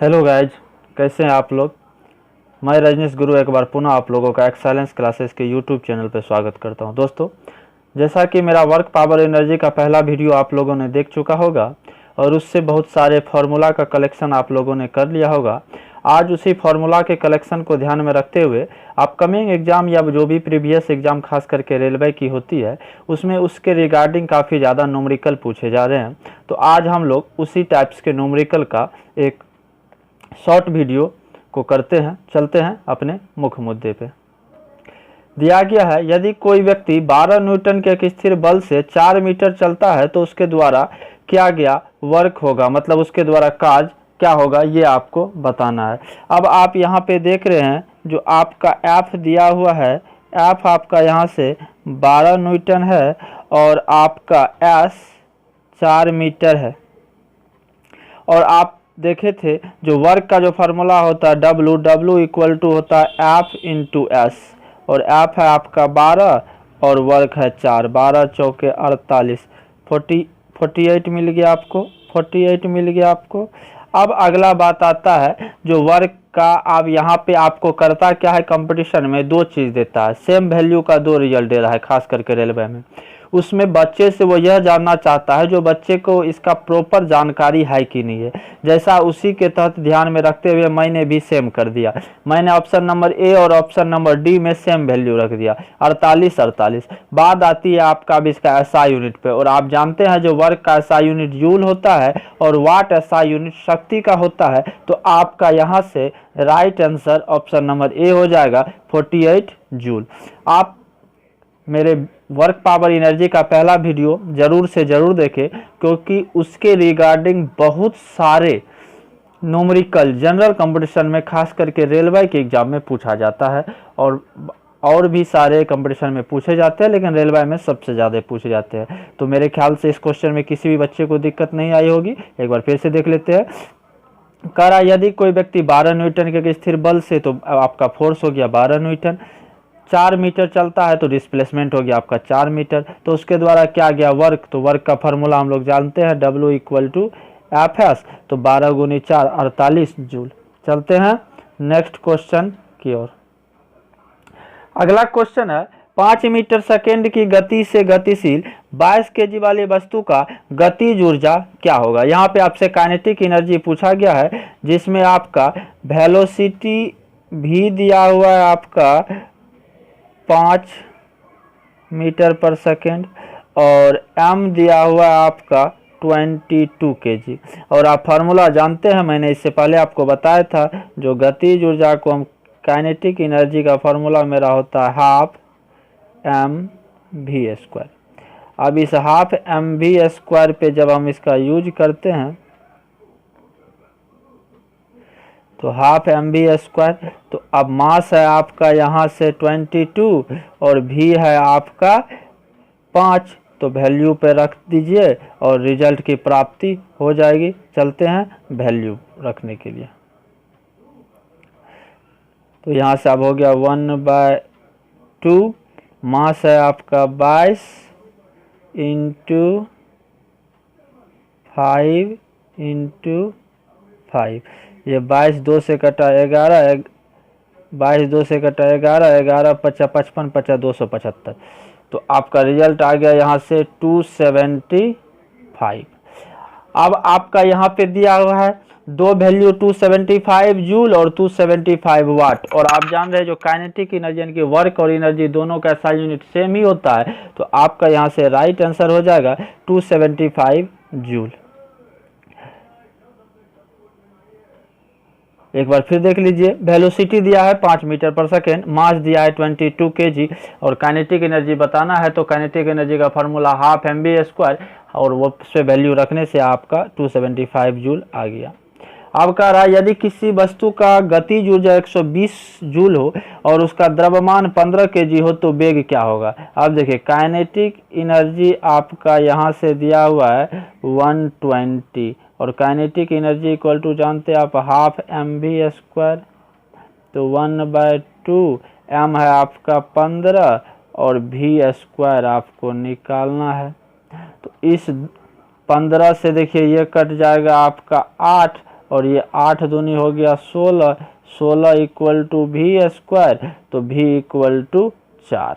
Hello guys, कैसे हैं आप लोग। मैं रजनीश गुरु एक बार पुनः आप लोगों का एक्सेलेंस क्लासेस के यूट्यूब चैनल पर स्वागत करता हूं। दोस्तों, जैसा कि मेरा वर्क पावर एनर्जी का पहला वीडियो आप लोगों ने देख चुका होगा और उससे बहुत सारे फार्मूला का कलेक्शन आप लोगों ने कर लिया होगा। आज उसी फार्मूला के कलेक्शन को ध्यान में रखते हुए अपकमिंग एग्ज़ाम या जो भी प्रीवियस एग्ज़ाम खास करके रेलवे की होती है उसमें उसके रिगार्डिंग काफ़ी ज़्यादा न्यूमेरिकल पूछे जा रहे हैं। तो आज हम लोग उसी टाइप्स के न्यूमेरिकल का एक शॉर्ट वीडियो को करते हैं। चलते हैं अपने मुख्य मुद्दे पे। दिया गया है, यदि कोई व्यक्ति 12 न्यूटन के एक स्थिर बल से 4 मीटर चलता है तो उसके द्वारा किया गया वर्क होगा, मतलब उसके द्वारा कार्य क्या होगा, ये आपको बताना है। अब आप यहाँ पे देख रहे हैं जो आपका एफ दिया हुआ है, एफ आपका यहाँ से 12 न्यूटन है और आपका एस 4 मीटर है। और आप देखे थे जो वर्क का जो फार्मूला होता है W इक्वल टू होता है F इंटू एस, और F है आपका 12 और वर्क है 4, 12 चौके 48, 48 मिल गया आपको, 48 मिल गया आपको। अब अगला बात आता है जो वर्क का, अब यहाँ पे आपको करता क्या है, कंपटीशन में दो चीज़ देता है, सेम वैल्यू का दो रिजल्ट दे रहा है खास करके रेलवे में। उसमें बच्चे से वो यह जानना चाहता है जो बच्चे को इसका प्रॉपर जानकारी है कि नहीं है। जैसा उसी के तहत ध्यान में रखते हुए मैंने भी सेम कर दिया। मैंने ऑप्शन नंबर ए और ऑप्शन नंबर डी में सेम वैल्यू रख दिया, 48 48। बात आती है आपका अब इसका एसआई यूनिट पे, और आप जानते हैं जो वर्क का एसआई यूनिट जूल होता है और वाट एसआई यूनिट शक्ति का होता है। तो आपका यहाँ से right answer option number A हो जाएगा, 48 जूल। आप मेरे वर्क पावर एनर्जी का पहला वीडियो ज़रूर से ज़रूर देखें, क्योंकि उसके रिगार्डिंग बहुत सारे न्यूमेरिकल जनरल कंपटीशन में खास करके रेलवे के एग्ज़ाम में पूछा जाता है, और भी सारे कंपटीशन में पूछे जाते हैं, लेकिन रेलवे में सबसे ज़्यादा पूछे जाते हैं। तो मेरे ख्याल से इस क्वेश्चन में किसी भी बच्चे को दिक्कत नहीं आई होगी। एक बार फिर से देख लेते हैं। कह रहा यदि कोई व्यक्ति 12 न्यूटन के स्थिर बल से, तो आपका फोर्स हो गया 12 न्यूटन, 4 मीटर चलता है तो डिस्प्लेसमेंट हो गया आपका 4 मीटर, तो उसके द्वारा क्या गया वर्क। तो वर्क का फार्मूला हम लोग जानते हैं, W equal to F S, तो 12 गुनी 4 48 जूल। चलते हैं नेक्स्ट क्वेश्चन की ओर। अगला क्वेश्चन है, 5 मीटर सेकेंड की गति से गतिशील 22 केजी वाली वस्तु का गतिज ऊर्जा क्या होगा। यहाँ पे आपसे काइनेटिक एनर्जी पूछा गया है, जिसमें आपका वेलोसिटी भी दिया हुआ है आपका 5 मीटर पर सेकेंड और m दिया हुआ है आपका 22 kg। और आप फार्मूला जानते हैं, मैंने इससे पहले आपको बताया था, जो गतिज ऊर्जा को हम काइनेटिक एनर्जी का फार्मूला मेरा होता है हाफ mv²। अब इस हाफ mv² पे जब हम इसका यूज करते हैं तो हाफ mv², तो अब मास है आपका यहाँ से 22 और v है आपका 5, तो वैल्यू पे रख दीजिए और रिजल्ट की प्राप्ति हो जाएगी। चलते हैं वैल्यू रखने के लिए। तो यहाँ से अब हो गया 1/2, मास है आपका 22 इंटू 5 इंटू 5, ये 22 2 से कटा 11, 22 2 से कटा 11, 11 5 55 50 275, तो आपका रिजल्ट आ गया यहाँ से 275। अब आपका यहाँ पे दिया हुआ है दो वैल्यू, 275 जूल और 275 वाट। और आप जान रहे हैं जो काइनेटिक एनर्जी यानी कि वर्क और एनर्जी दोनों का एसआई यूनिट सेम ही होता है, तो आपका यहाँ से राइट आंसर हो जाएगा 275 जूल। एक बार फिर देख लीजिए, वेलोसिटी दिया है 5 मीटर पर सेकेंड, मास दिया है 22 kg, और काइनेटिक एनर्जी बताना है तो काइनेटिक एनर्जी का फार्मूला हाफ mv², और वो उस पर वैल्यू रखने से आपका 275 जूल आ गया। अब कह रहा है यदि किसी वस्तु का गतिज ऊर्जा 120 जूल हो और उसका द्रव्यमान 15 kg हो तो वेग क्या होगा। अब देखिए काइनेटिक एनर्जी आपका यहाँ से दिया हुआ है 120, और काइनेटिक एनर्जी इक्वल टू जानते हैं आप हाफ mv², तो 1/2, m है आपका 15 और v² आपको निकालना है। तो इस 15 से देखिए ये कट जाएगा आपका 8 और ये 8 दूनी हो गया 16, 16 इक्वल टू वी स्क्वायर, तो V equal to 4,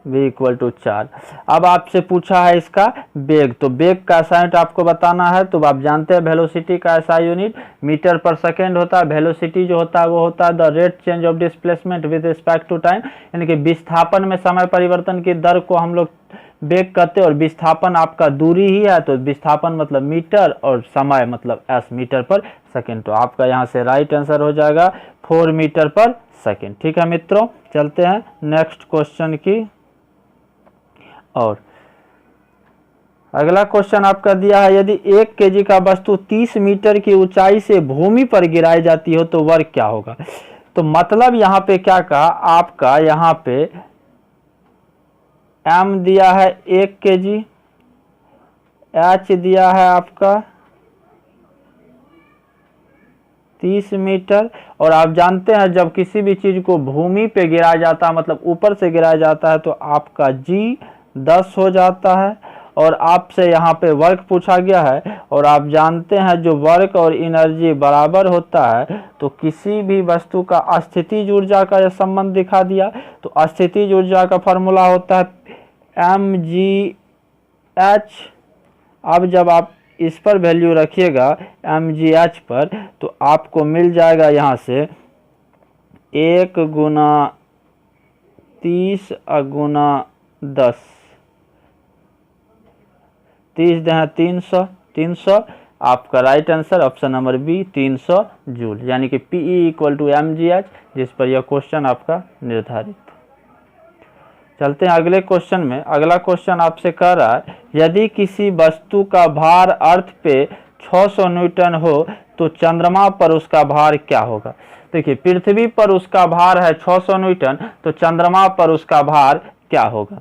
v equal to 4। अब आपसे पूछा है इसका वेग, तो वेग का SI यूनिट आपको बताना है। तो आप जानते हैं वेलोसिटी का SI unit metre per second होता है। वेलोसिटी जो होता है वो होता है the rate change of displacement with respect to time, यानी कि विस्थापन में समय परिवर्तन की दर को हम लोग वेग कहते हैं, और विस्थापन आपका दूरी ही है, तो विस्थापन मतलब मीटर और समय मतलब s मीटर पर सेकेंड। तो आपका यहाँ से राइट आंसर हो जाएगा 4 मीटर पर सेकेंड। ठीक है मित्रों, चलते हैं नेक्स्ट क्वेश्चन की। और अगला क्वेश्चन आपका दिया है, यदि 1 kg का वस्तु 30 मीटर की ऊंचाई से भूमि पर गिराई जाती हो तो वर्ग क्या होगा। तो मतलब यहाँ पे क्या कहा, आपका यहाँ पे m दिया है 1 kg, h दिया है आपका 30 मीटर, और आप जानते हैं जब किसी भी चीज को भूमि पे गिराया जाता है मतलब ऊपर से गिराया जाता है तो आपका g 10 हो जाता है, और आपसे यहाँ पे वर्क पूछा गया है, और आप जानते हैं जो वर्क और एनर्जी बराबर होता है तो किसी भी वस्तु का अस्थितिज ऊर्जा का संबंध दिखा दिया। तो अस्थितिज ऊर्जा का फॉर्मूला होता है mgh। अब जब आप इस पर वैल्यू रखिएगा mgh पर, तो आपको मिल जाएगा यहाँ से 1 गुना 30 गुना 10, 30 दे 300, 300 आपका right answer option number B 300 joule, यानी कि PE इक्वल टू mgh, जिस पर यह क्वेश्चन आपका निर्धारित। चलते हैं अगले क्वेश्चन में। अगला क्वेश्चन आपसे कह रहा है, यदि किसी वस्तु का भार अर्थ पे 600 न्यूटन हो तो चंद्रमा पर उसका भार क्या होगा। देखिए पृथ्वी पर उसका भार है 600 न्यूटन, तो चंद्रमा पर उसका भार क्या होगा।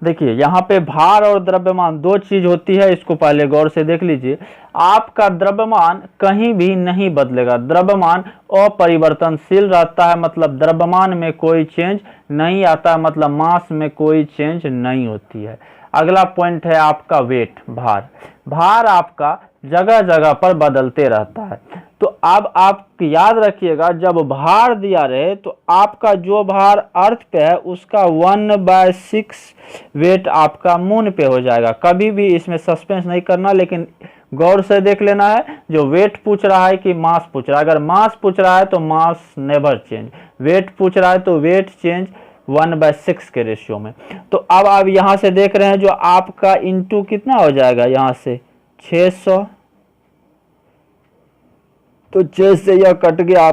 देखिए यहाँ पे भार और द्रव्यमान दो चीज होती है, इसको पहले गौर से देख लीजिए। आपका द्रव्यमान कहीं भी नहीं बदलेगा, द्रव्यमान अपरिवर्तनशील रहता है, मतलब द्रव्यमान में कोई चेंज नहीं आता है, मतलब मास में कोई चेंज नहीं होती है। अगला पॉइंट है आपका वेट, भार। भार आपका जगह जगह पर बदलते रहता है। तो अब आप याद रखिएगा जब भार दिया रहे तो आपका जो भार अर्थ पे है उसका 1/6 वेट आपका मून पे हो जाएगा। कभी भी इसमें सस्पेंस नहीं करना, लेकिन गौर से देख लेना है जो वेट पूछ रहा है कि मास पूछ रहा है। अगर मास पूछ रहा है तो मास नेवर चेंज, वेट पूछ रहा है तो वेट चेंज 1/6 के रेशियो में। तो अब आप यहां से देख रहे हैं जो आपका इंटू कितना हो जाएगा, यहां से 600, तो 6 से यह कट गया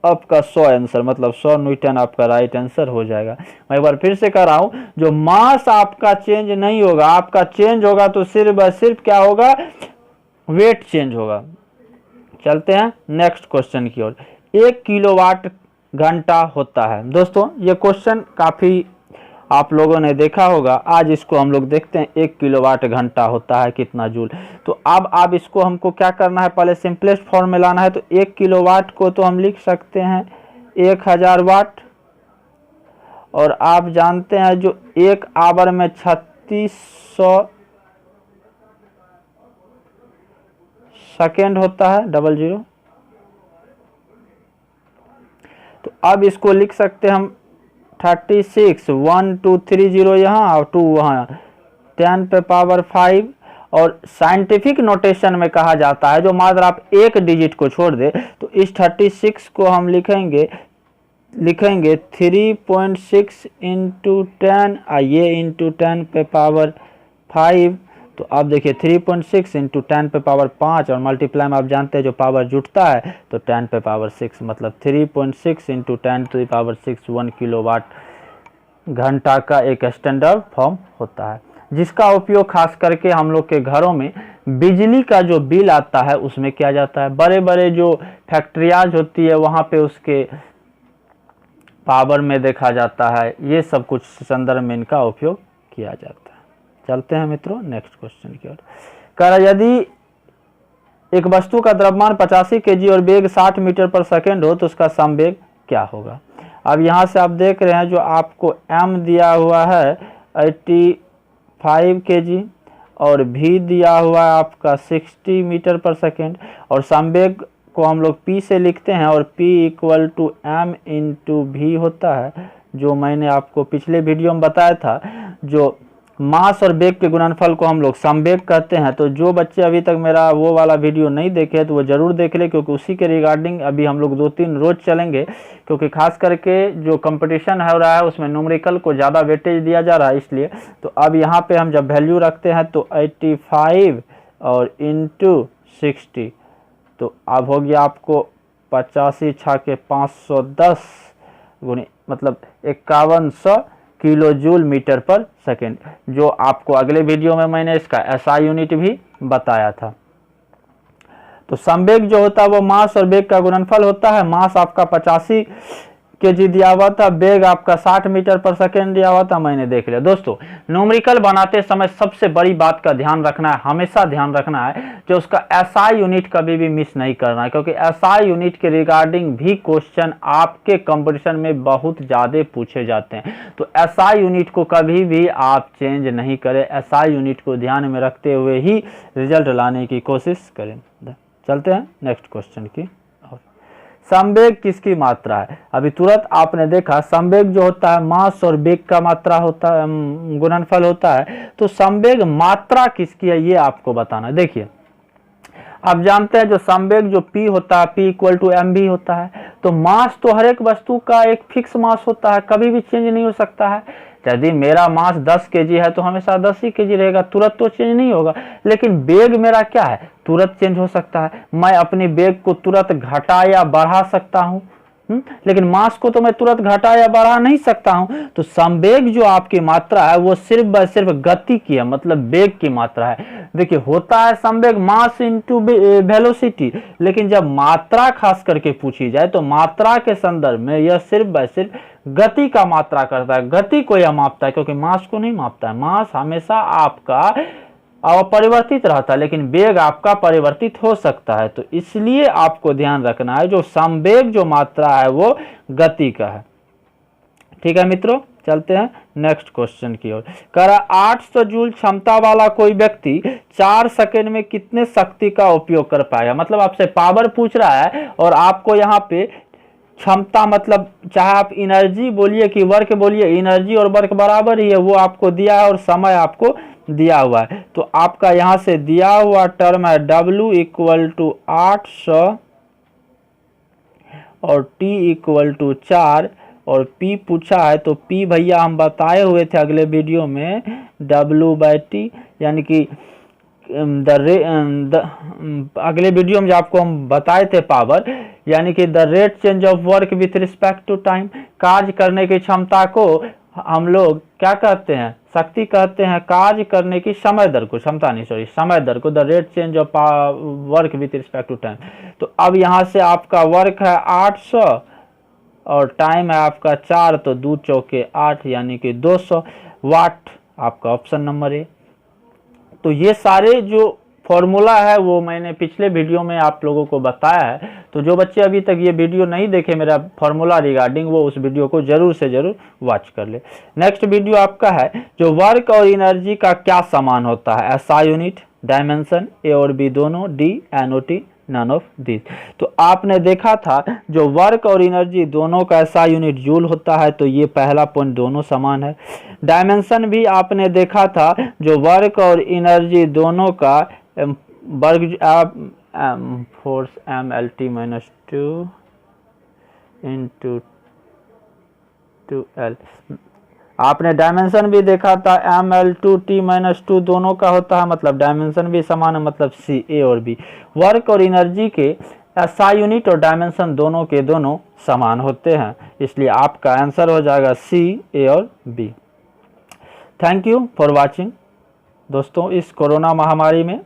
आपका 100 आंसर, मतलब 100 न्यूटन आपका राइट आंसर हो जाएगा। मैं एक बार फिर से कह रहा हूं, जो मास आपका चेंज नहीं होगा, आपका चेंज होगा तो सिर्फ और सिर्फ क्या होगा, वेट चेंज होगा। चलते हैं नेक्स्ट क्वेश्चन की ओर। 1 किलोवाट घंटा होता है। दोस्तों ये क्वेश्चन काफी आप लोगों ने देखा होगा, आज इसको हम लोग देखते हैं। 1 किलोवाट घंटा होता है कितना जूल। तो अब आप इसको हमको क्या करना है, पहले सिंपलेस्ट फॉर्म में लाना है। तो 1 किलोवाट को तो हम लिख सकते हैं 1000 वाट, और आप जानते हैं जो 1 आवर में 3600 सेकेंड होता है, 00। तो अब इसको लिख सकते हैं हम 36, 1 2 3 0 यहाँ और 2 वहाँ, 10 पे पावर 5। और साइंटिफिक नोटेशन में कहा जाता है जो मात्र आप एक डिजिट को छोड़ दे, तो इस 36 को हम लिखेंगे 3.6 इंटू 10, ये इंटू 10 पे पावर 5। तो आप देखिए 3.6 इंटू 10 पे पावर 5, और मल्टीप्लाई में आप जानते हैं जो पावर जुटता है तो 10 पे पावर 6, मतलब 3.6 into 10 to the power 6 1 kilowatt घंटा का एक स्टैंडर्ड फॉर्म होता है, जिसका उपयोग खास करके हम लोग के घरों में बिजली का जो बिल आता है उसमें किया जाता है। बड़े बड़े जो फैक्ट्रियाज होती है वहाँ पे उसके पावर में देखा जाता है, ये सब कुछ संदर्भ में इनका उपयोग किया जाता है। चलते हैं मित्रों नेक्स्ट क्वेश्चन की ओर। कह रहा यदि एक वस्तु का द्रव्यमान 85 kg और वेग 60 मीटर पर सेकेंड हो तो उसका समवेग क्या होगा। अब यहाँ से आप देख रहे हैं जो आपको m दिया हुआ है 85 kg और v दिया हुआ है आपका 60 मीटर पर सेकेंड, और संवेग को हम लोग p से लिखते हैं और p equal to m into v होता है, जो मैंने आपको पिछले वीडियो में बताया था। जो मास और वेग के गुणनफल को हम लोग संवेग कहते हैं। तो जो बच्चे अभी तक मेरा वो वाला वीडियो नहीं देखे तो वो ज़रूर देख ले, क्योंकि उसी के रिगार्डिंग अभी हम लोग 2-3 रोज चलेंगे, क्योंकि खास करके जो कंपटीशन हो रहा है उसमें न्यूमेरिकल को ज़्यादा वेटेज दिया जा रहा है इसलिए। तो अब यहाँ पे हम जब वैल्यू रखते हैं तो 85 और इंटू 60, तो अब हो गया आपको 85 छाके 510 गुणी मतलब 5100 kilo joule metre per second, जो आपको अगले वीडियो में मैंने इसका एसआई यूनिट भी बताया था। तो संवेग जो होता है वो मास और वेग का गुणनफल होता है। मास आपका 85 kg दिया हुआ था, वेग आपका 60 मीटर पर सेकेंड दिया हुआ था, मैंने देख लिया। दोस्तों न्यूमेरिकल बनाते समय सबसे बड़ी बात का ध्यान रखना है, हमेशा ध्यान रखना है कि उसका एसआई यूनिट कभी भी मिस नहीं करना है, क्योंकि एसआई यूनिट के रिगार्डिंग भी क्वेश्चन आपके कंपटीशन में बहुत ज़्यादा पूछे जाते हैं। तो एसआई यूनिट को कभी भी आप चेंज नहीं करें, एसआई यूनिट को ध्यान में रखते हुए ही रिजल्ट लाने की कोशिश करें। चलते हैं नेक्स्ट क्वेश्चन की। संवेग किसकी मात्रा है? अभी तुरंत आपने देखा संवेग जो होता है मास और वेग का मात्रा होता है, गुणनफल होता है। तो संवेग मात्रा किसकी है ये आपको बताना। देखिए आप जानते हैं जो संवेग जो p होता है p इक्वल टू एम भी होता है। तो मास तो हर एक वस्तु का एक फिक्स मास होता है, कभी भी चेंज नहीं हो सकता है। यदि मेरा मास 10 kg है तो हमेशा 10 ही kg रहेगा, तुरंत तो चेंज नहीं होगा। लेकिन वेग मेरा क्या है, तुरंत चेंज हो सकता है। मैं अपनी वेग को तुरंत घटा या बढ़ा सकता हूँ, लेकिन मास को तो मैं तुरंत घटा या बढ़ा नहीं सकता हूं। तो संवेग जो आपकी मात्रा है वो सिर्फ व सिर्फ गति की है, मतलब वेग की मात्रा है। देखिए होता है संवेग मास इंटू वेलोसिटी, लेकिन जब मात्रा खास करके पूछी जाए तो मात्रा के संदर्भ में यह सिर्फ व सिर्फ गति का मात्रा करता है, गति को यह मापता है, क्योंकि मास को नहीं मापता है। मास हमेशा आपका अपरिवर्तित रहता है, लेकिन वेग आपका परिवर्तित हो सकता है। तो इसलिए आपको ध्यान रखना है जो संवेग जो मात्रा है वो गति का है। ठीक है मित्रों, चलते हैं नेक्स्ट क्वेश्चन की ओर। कह रहा 800 जूल क्षमता वाला कोई व्यक्ति 4 सेकंड में कितने शक्ति का उपयोग कर पाएगा। मतलब आपसे पावर पूछ रहा है और आपको यहाँ पे क्षमता मतलब चाहे आप एनर्जी बोलिए कि वर्क बोलिए, एनर्जी और वर्क बराबर ही है, वो आपको दिया है और समय आपको दिया हुआ है। तो आपका यहां से दिया हुआ टर्म है W इक्वल टू 800 और T इक्वल टू 4 और P पूछा है। तो P भैया हम बताए हुए थे अगले वीडियो में W/T, यानी कि अगले वीडियो में जो आपको हम बताए थे पावर, यानी कि the rate change of work with respect to time. कार्य करने की क्षमता को हम लोग क्या कहते हैं, शक्ति कहते हैं। कार्य करने की समय दर को, क्षमता नहीं सॉरी समय दर को the rate change of work with respect to time. तो अब यहाँ से आपका वर्क है 800 और टाइम है आपका 4, तो 2 चौके 8 यानी कि 200 वाट आपका ऑप्शन नंबर ए। तो ये सारे जो फॉर्मूला है वो मैंने पिछले वीडियो में आप लोगों को बताया है। तो जो बच्चे अभी तक ये वीडियो नहीं देखे मेरा फॉर्मूला रिगार्डिंग, वो उस वीडियो को जरूर से जरूर वॉच कर ले। नेक्स्ट वीडियो आपका है जो वर्क और एनर्जी का क्या समान होता है। एसआई यूनिट, डायमेंशन, ए और बी दोनों, D NOT none of this. तो आपने देखा था जो वर्क और एनर्जी दोनों का एसआई यूनिट जूल होता है, तो ये पहला पॉइंट दोनों समान है। डायमेंशन भी आपने देखा था जो वर्क और एनर्जी दोनों का वर्ग फोर्स MLT - 2 इंटू 2L। आपने डायमेंशन भी देखा था ML2T - 2 दोनों का होता है, मतलब डायमेंशन भी समान है, मतलब C, A और B। वर्क और एनर्जी के एसआई यूनिट और डायमेंशन दोनों के दोनों समान होते हैं, इसलिए आपका आंसर हो जाएगा C, A और B। Thank you for watching. दोस्तों इस कोरोना महामारी में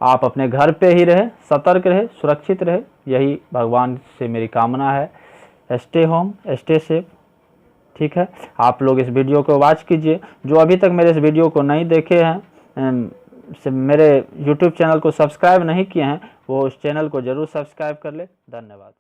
आप अपने घर पे ही रहे, सतर्क रहे, सुरक्षित रहे, यही भगवान से मेरी कामना है। Stay home, stay safe. ठीक है, आप लोग इस वीडियो को वॉच कीजिए। जो अभी तक मेरे इस वीडियो को नहीं देखे हैं, मेरे YouTube चैनल को सब्सक्राइब नहीं किए हैं, वो उस चैनल को जरूर सब्सक्राइब कर ले। धन्यवाद।